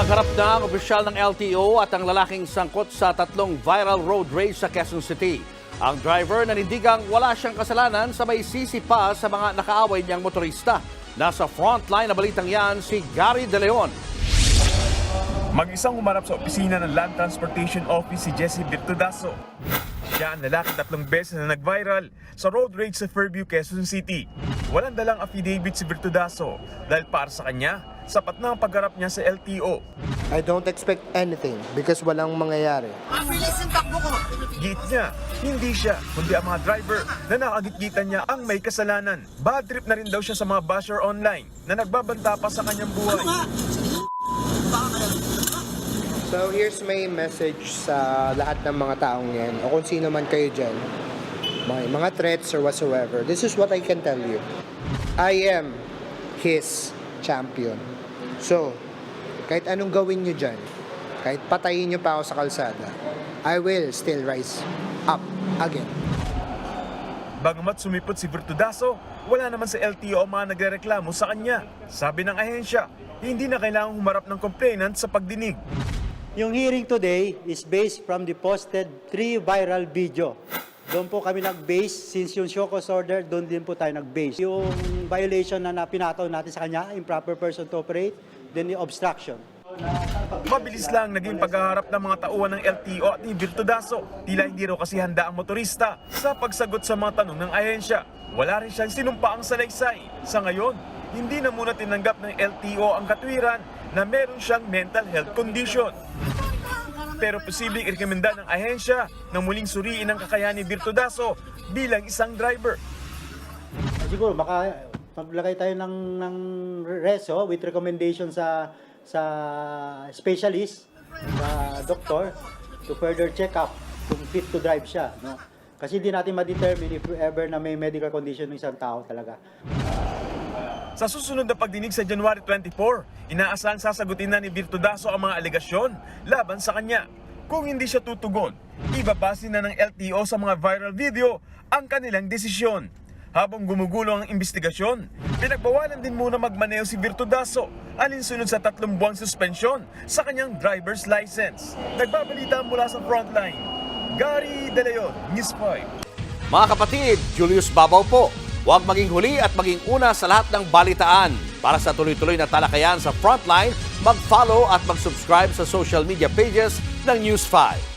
Nagharap na ang opisyal ng LTO at ang lalaking sangkot sa tatlong viral road rage sa Quezon City. Ang driver nanindigang wala siyang kasalanan sa may sisi pa sa mga nakaaway niyang motorista. Nasa frontline na balitang yan si Gary De Leon. Mag-isang humarap sa opisina ng Land Transportation Office si Jesse Virtudaso. Siya ang lalaki 3 beses na nag-viral sa road rage sa Fairview, Quezon City. Walang dalang affidavit si Virtudaso dahil para sa kanya, sapat na ang pagharap niya sa LTO. I don't expect anything because walang mangyayari. Git niya, hindi siya, kundi ang mga driver na nakagitgitan niya ang may kasalanan. Bad trip na rin daw siya sa mga basher online na nagbabanta pa sa kanyang buhay. So here's my message sa lahat ng mga taong yan o kung sino man kayo dyan. Mga threats or whatsoever. This is what I can tell you. I am his champion. So, kahit anong gawin nyo dyan, kahit patayin nyo pa ako sa kalsada, I will still rise up again. Bagamat sumipot si Virtudaso, wala naman sa LTO ang mga nagrereklamo sa kanya. Sabi ng ahensya, hindi na kailangang humarap ng complainant sa pagdinig. Yung hearing today is based from the posted 3 viral video. Doon po kami nag-base, since yung show cause order, doon din po tayo nag-base. Yung violation na pinataw natin sa kanya, improper person to operate, then yung obstruction. Mabilis lang naging paghaharap ng mga tauhan ng LTO at ni Virtudaso. Tila hindi raw kasi handa ang motorista sa pagsagot sa mga tanong ng ahensya. Wala rin siyang sinumpaang salaysay. Sa ngayon, hindi na muna tinanggap ng LTO ang katwiran na meron siyang mental health condition. Pero posibleng irekomenda ng ahensya na muling suriin ang kakayahan ni Virtudaso bilang isang driver. Siguro baka maglagay tayo ng reso with recommendation sa specialist, sa doktor, to further check up kung fit to drive siya. No? Kasi hindi natin ma-determine if ever na may medical condition ng isang tao talaga. Sa susunod na pagdinig sa January 24, inaasahang sasagutin na ni Virtudaso ang mga alegasyon laban sa kanya. Kung hindi siya tutugon, ibabase na ng LTO sa mga viral video ang kanilang desisyon. Habang gumugulo ang investigasyon, pinagbawalan din muna magmaneho si Virtudaso alinsunod sa 3 buwang suspensyon sa kanyang driver's license. Nagbabalita mula sa frontline, Gary De Leon, News 5. Mga kapatid, Julius Babaw po. Huwag maging huli at maging una sa lahat ng balitaan. Para sa tuloy-tuloy na talakayan sa Frontline, mag-follow at mag-subscribe sa social media pages ng News 5.